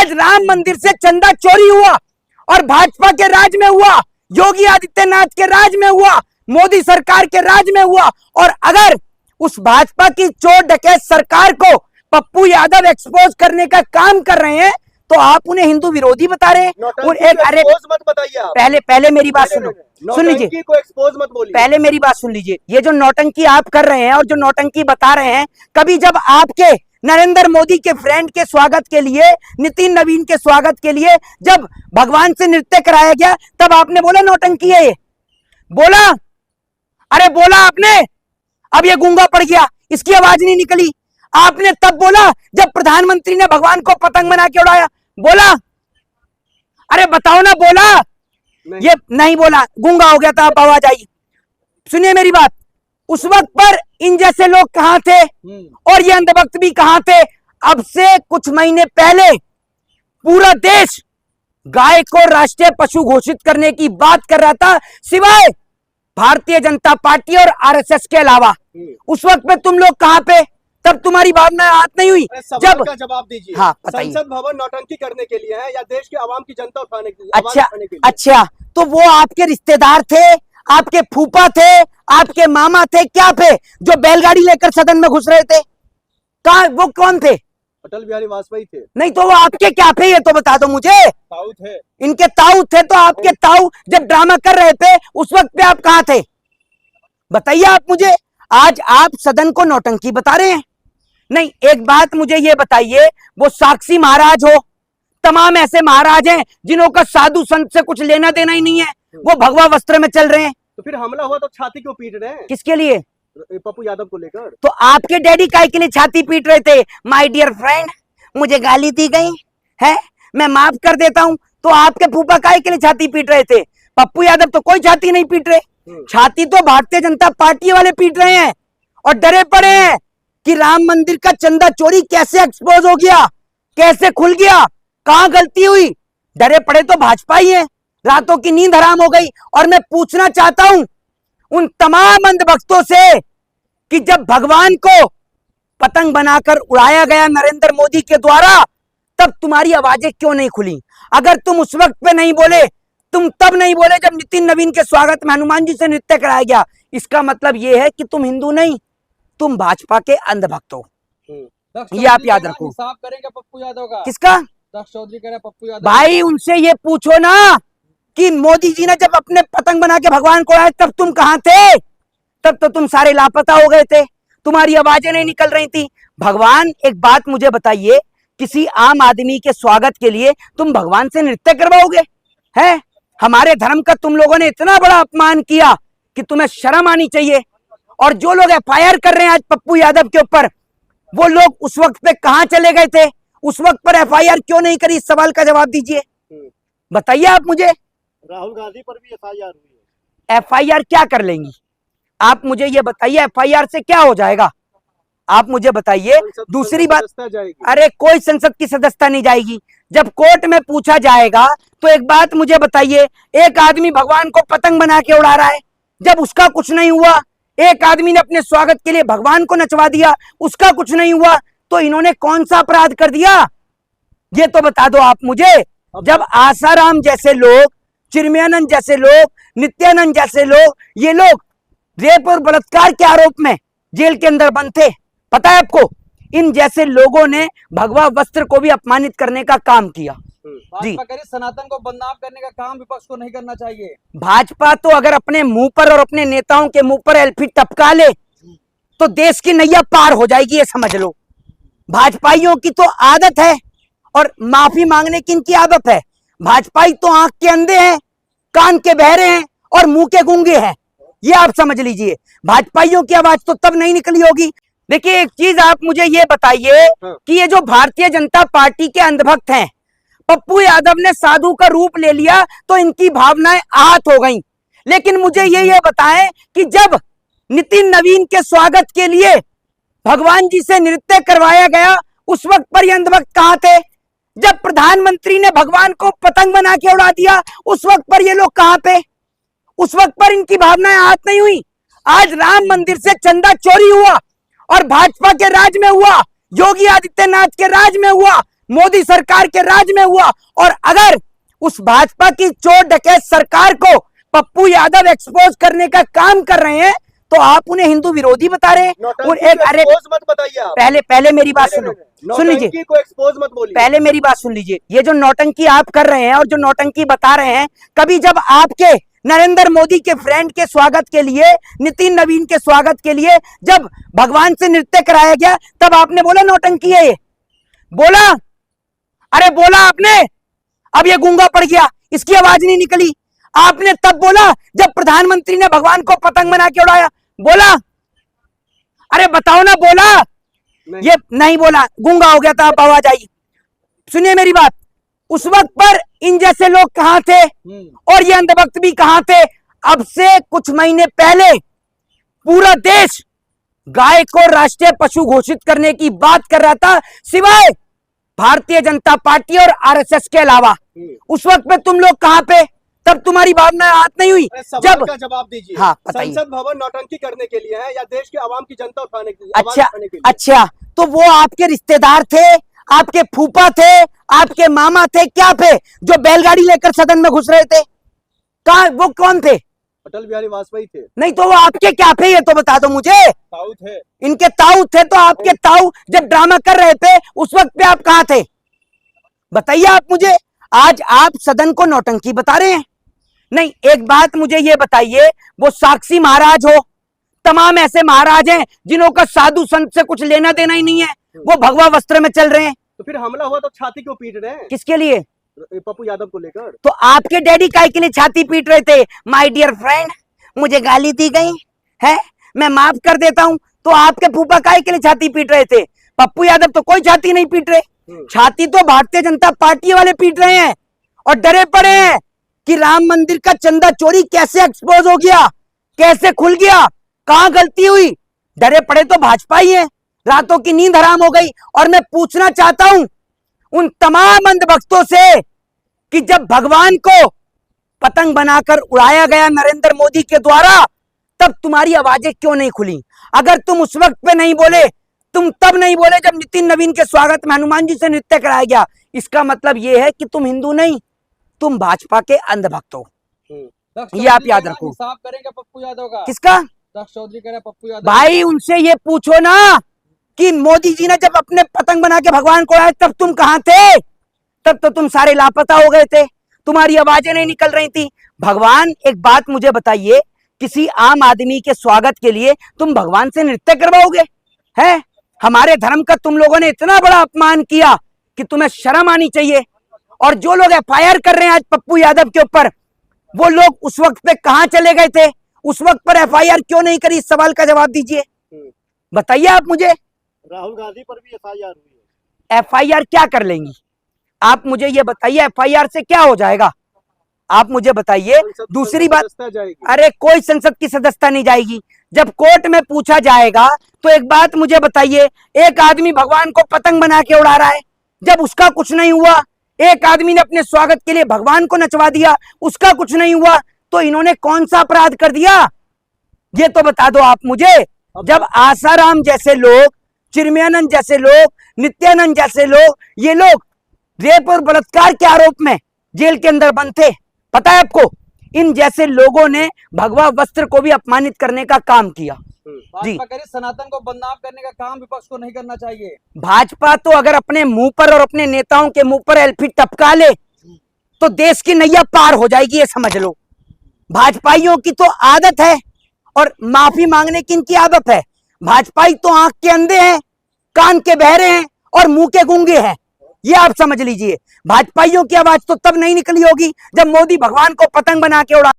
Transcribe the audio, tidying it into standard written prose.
आज राम मंदिर से चंदा चोरी हुआ और भाजपा के राज में हुआ, योगी आदित्यनाथ के राज में हुआ, मोदी सरकार के राज में हुआ। और अगर उस भाजपा की चोर डकैत सरकार को पप्पू यादव एक्सपोज करने का काम कर रहे हैं तो आप उन्हें हिंदू विरोधी बता रहे हैं। और एक अरे मत बताइए, पहले मेरी बात सुनो, सुन लीजिए, को एक्सपोज मत बोलिए, पहले मेरी बात सुन लीजिए। ये जो नौटंकी आप कर रहे हैं और जो नौटंकी बता रहे हैं, कभी जब आपके नरेंद्र मोदी के फ्रेंड के स्वागत के लिए, नितिन नवीन के स्वागत के लिए जब भगवान से नृत्य कराया गया तब आपने बोला नौटंकी है? ये बोला? अरे बोला आपने? अब ये गूंगा पड़ गया, इसकी आवाज नहीं निकली। आपने तब बोला जब प्रधानमंत्री ने भगवान को पतंग बना के उड़ाया, बोला? अरे बताओ ना, बोला? नहीं। ये नहीं बोला, गूंगा हो गया था, अब आवाज आई। सुनिए मेरी बात, उस वक्त पर इन जैसे लोग कहां थे और ये अंधभक्त भी कहां थे? अब से कुछ महीने पहले पूरा देश गाय को राष्ट्रीय पशु घोषित करने की बात कर रहा था, सिवाय भारतीय जनता पार्टी और आरएसएस के अलावा। उस वक्त पे तुम लोग कहां पे? तब तुम्हारी भावना हाथ नहीं हुई? जब का जवाब दीजिए। हाँ, संसद भवन नौटंकी करने के लिए है या देश के आवाम की जनता उठाने के लिए? अच्छा, तो वो आपके रिश्तेदार थे, आपके फूफा थे, आपके मामा थे, क्या थे जो बैलगाड़ी लेकर सदन में घुस रहे थे? कहा? वो कौन थे? अटल बिहारी वाजपेयी थे। नहीं तो वो आपके क्या थे, ये तो बता दो मुझे। ताऊ थे। इनके ताऊ थे, तो आपके ताऊ जब ड्रामा कर रहे थे उस वक्त पे आप कहां थे? बताइए आप मुझे। आज आप सदन को नौटंकी बता रहे हैं। नहीं, एक बात मुझे ये बताइए, वो साक्षी महाराज हो, तमाम ऐसे महाराज हैं जिन्हों का साधु संत से कुछ लेना देना ही नहीं है, वो भगवा वस्त्र में चल रहे हैं, तो फिर हमला हुआ तो छाती क्यों पीट रहे हैं? किसके लिए? पप्पू यादव को लेकर। तो आपके डैडी काय के लिए छाती पीट रहे थे? माय डियर फ्रेंड, मुझे गाली दी गई है, मैं माफ कर देता हूं। तो आपके फूफा काय के लिए छाती पीट रहे थे? पप्पू यादव तो कोई छाती नहीं पीट रहे, छाती तो भारतीय जनता पार्टी वाले पीट रहे हैं और डरे पड़े हैं कि राम मंदिर का चंदा चोरी कैसे एक्सपोज हो गया, कैसे खुल गया, कहां गलती हुई। डरे पड़े तो भाजपा ही है। रातों की नींद हराम हो गई। और मैं पूछना चाहता हूं उन तमाम अंधभक्तों से कि जब भगवान को पतंग बनाकर उड़ाया गया नरेंद्र मोदी के द्वारा, तब तुम्हारी आवाजें क्यों नहीं खुली? अगर तुम उस वक्त पे नहीं बोले, तुम तब नहीं बोले जब नितिन नवीन के स्वागत में हनुमान जी से नृत्य कराया गया, इसका मतलब यह है कि तुम हिंदू नहीं, तुम भाजपा के अंधभक्त हो। ये आप याद रखो। हिसाब करेंगे पप्पू यादव का। किसका? दक्ष चौधरी कह रहे पप्पू यादव। भाई उनसे ये पूछो ना कि मोदी जी ने जब अपने पतंग बना के भगवान को उड़ाया तब तुम कहां थे? तब तो तुम सारे लापता हो गए थे, तुम्हारी आवाजें नहीं निकल रही थी। भगवान, एक बात मुझे बताइए, किसी आम आदमी के स्वागत के लिए तुम भगवान से नृत्य करवाओगे? है? हमारे धर्म का तुम लोगों ने इतना बड़ा अपमान किया कि तुम्हें शर्म आनी चाहिए। और जो लोग एफआईआर कर रहे हैं आज पप्पू यादव के ऊपर, वो लोग उस वक्त पे कहां चले गए थे? उस वक्त पर एफआईआर क्यों नहीं करी? इस सवाल का जवाब दीजिए, बताइए आप मुझे। राहुल गांधी पर भी एफआईआर हुई है। एफआईआर क्या कर लेंगी आप मुझे ये बताइए, एफआईआर से क्या हो जाएगा आप मुझे बताइए। दूसरी बात, अरे कोई संसद की सदस्यता नहीं जाएगी। जब कोर्ट में पूछा जाएगा तो एक बात मुझे बताइए, एक आदमी भगवान को पतंग बना के उड़ा रहा है, जब उसका कुछ नहीं हुआ, एक आदमी ने अपने स्वागत के लिए भगवान को नचवा दिया, उसका कुछ नहीं हुआ, तो इन्होंने कौन सा अपराध कर दिया? ये तो बता दो आप मुझे। जब आसाराम जैसे लोग, चिन्मयानंद जैसे लोग, नित्यानंद जैसे लोग, ये लोग रेप और बलात्कार के आरोप में जेल के अंदर बंद थे, पता है आपको? इन जैसे लोगों ने भगवा वस्त्र को भी अपमानित करने का काम किया। जी, सनातन को बदनाम करने का काम विपक्ष को नहीं करना चाहिए। भाजपा तो अगर अपने मुंह पर और अपने नेताओं के मुंह पर एल्फी टपका ले तो देश की नैया पार हो जाएगी, ये समझ लो। भाजपाइयों की तो आदत है और माफी मांगने की इनकी आदत है। भाजपाई तो आंख के अंधे हैं, कान के बहरे हैं और मुंह के गूंगे हैं, ये आप समझ लीजिए। भाजपाइयों की आवाज तो तब नहीं निकली होगी। देखिए, एक चीज आप मुझे ये बताइए कि ये जो भारतीय जनता पार्टी के अंधभक्त हैं, पप्पू यादव ने साधु का रूप ले लिया तो इनकी भावनाएं आहत हो गईं। लेकिन मुझे ये बताएं कि जब नितिन नवीन के स्वागत के लिए भगवान जी से नृत्य करवाया गया, उस वक्त पर ये अंधभक्त कहां थे? जब प्रधानमंत्री ने भगवान को पतंग बना के उड़ा दिया, उस वक्त पर ये लोग कहां पे? उस वक्त पर इनकी भावनाएं आहत नहीं हुई। आज राम मंदिर से चंदा चोरी हुआ और भाजपा के राज में हुआ, योगी आदित्यनाथ के राज में हुआ, मोदी सरकार के राज में हुआ। और अगर उस भाजपा की चोर डकैत सरकार को पप्पू यादव एक्सपोज करने का काम कर रहे हैं तो आप उन्हें हिंदू विरोधी बता रहे हैं। और एक अरे मत बताइए आप। पहले मेरी बात सुनो, सुन लीजिए, नौटंकी को एक्सपोज मत बोलिए। पहले मेरी बात सुन लीजिए। ये जो नौटंकी आप कर रहे हैं और जो नौटंकी बता रहे हैं, कभी जब आपके नरेंद्र मोदी के फ्रेंड के स्वागत के लिए, नितिन नवीन के स्वागत के लिए जब भगवान से नृत्य कराया गया तब आपने बोला नौटंकी है ये? बोला? अरे बोला आपने? अब ये गूंगा पड़ गया, इसकी आवाज नहीं निकली। आपने तब बोला जब प्रधानमंत्री ने भगवान को पतंग बना के उड़ाया, बोला? अरे बताओ ना, बोला? नहीं। ये नहीं बोला, गूंगा हो गया था, अब आवाज आई। सुनिए मेरी बात, उस वक्त पर इन जैसे लोग कहां थे और ये अंधभक्त भी कहां थे? अब से कुछ महीने पहले पूरा देश गाय को राष्ट्रीय पशु घोषित करने की बात कर रहा था, सिवाय भारतीय जनता पार्टी और आरएसएस के अलावा। उस वक्त पे तुम लोग कहां पे? तब तुम्हारी भावना हाथ नहीं हुई जब का जवाब दीजिए। हाँ, बताइए। संसद भवन नौटंकी करने के लिए है या देश के आवाम की जनता उठाने के लिए? अच्छा, तो वो आपके रिश्तेदार थे, आपके फूफा थे, आपके मामा थे, क्या थे जो बैलगाड़ी लेकर सदन में घुस रहे थे? कहा, वो कौन थे? अटल बिहारी वाजपेयी थे। नहीं तो वो आपके क्या थे ये तो बता दो मुझे। ताऊ थे। इनके ताऊ थे, तो आपके ताऊ जब ड्रामा कर रहे थे उस वक्त पे आप कहां थे? बताइए आप मुझे। आज आप सदन को नौटंकी बता रहे हैं। नहीं, एक बात मुझे ये बताइए, वो साक्षी महाराज हो, तमाम ऐसे महाराज हैं जिन्हों का साधु संत से कुछ लेना देना ही नहीं है, वो भगवा वस्त्र में चल रहे हैं, तो फिर हमला हुआ तो छाती क्यों पीट रहे हैं? किसके लिए? पप्पू यादव को लेकर। तो आपके डैडी काय के लिए छाती पीट रहे थे? माय डियर फ्रेंड, मुझे गाली दी गई है, मैं माफ कर देता हूं। तो आपके फूफा काय के लिए छाती पीट रहे थे? पप्पू यादव तो कोई छाती नहीं पीट रहे, छाती तो भारतीय जनता पार्टी वाले पीट रहे हैं और डरे पड़े हैं कि राम मंदिर का चंदा चोरी कैसे एक्सपोज हो गया, कैसे खुल गया, कहां गलती हुई। डरे पड़े तो भाजपा ही है। रातों की नींद हराम हो गई। और मैं पूछना चाहता हूं उन तमाम अंधभक्तों से कि जब भगवान को पतंग बनाकर उड़ाया गया नरेंद्र मोदी के द्वारा, तब तुम्हारी आवाजें क्यों नहीं खुली? अगर तुम उस वक्त पे नहीं बोले, तुम तब नहीं बोले जब नितिन नवीन के स्वागत में हनुमान जी से नृत्य कराया गया, इसका मतलब यह है कि तुम हिंदू नहीं, तुम भाजपा के अंधभक्त हो। ये आप याद रखो। हिसाब करेंगे पप्पू यादव का। किसका? दक्ष चौधरी कह रहे पप्पू यादव। भाई उनसे ये पूछो ना कि मोदी जी ने जब अपने पतंग बना के भगवान को उड़ाया तब तुम कहां थे? तब तो तुम सारे लापता हो गए थे, तुम्हारी आवाजें नहीं निकल रही थी। भगवान, एक बात मुझे बताइए, किसी आम आदमी के स्वागत के लिए तुम भगवान से नृत्य करवाओगे? है, हमारे धर्म का तुम लोगों ने इतना बड़ा अपमान किया कि तुम्हें शर्म आनी चाहिए। और जो लोग एफआईआर कर रहे हैं आज पप्पू यादव के ऊपर, वो लोग उस वक्त पे कहां चले गए थे? उस वक्त पर एफआईआर क्यों नहीं करी? इस सवाल का जवाब दीजिए, बताइए आप मुझे। राहुल गांधी पर भी एफआईआर हुई है। एफआईआर क्या कर लेंगी आप मुझे ये बताइए, एफआईआर से क्या हो जाएगा आप मुझे बताइए। दूसरी बात, अरे कोई संसद की सदस्यता नहीं जाएगी। जब कोर्ट में पूछा जाएगा तो एक बात मुझे बताइए, एक आदमी भगवान को पतंग बना के उड़ा रहा है, जब उसका कुछ नहीं हुआ, एक आदमी ने अपने स्वागत के लिए भगवान को नचवा दिया, उसका कुछ नहीं हुआ, तो इन्होंने कौन सा अपराध कर दिया? ये तो बता दो आप मुझे। जब आसाराम जैसे लोग, चिन्मयानंद जैसे लोग, नित्यानंद जैसे लोग, ये लोग रेप और बलात्कार के आरोप में जेल के अंदर बंद थे, पता है आपको? इन जैसे लोगों ने भगवा वस्त्र को भी अपमानित करने का काम किया। जी, भाजपा कह रही सनातन को बदनाम करने का काम विपक्ष को नहीं करना चाहिए। भाजपा तो अगर अपने मुंह पर और अपने नेताओं के मुंह पर एल्फी टपका ले तो देश की नैया पार हो जाएगी, ये समझ लो। भाजपाइयों की तो आदत है और माफी मांगने की इनकी आदत है। भाजपाई तो आंख के अंधे हैं, कान के बहरे हैं और मुंह के गूंगे हैं, ये आप समझ लीजिए। भाजपाइयों की आवाज तो तब नहीं निकली होगी जब मोदी भगवान को पतंग बना के उड़ा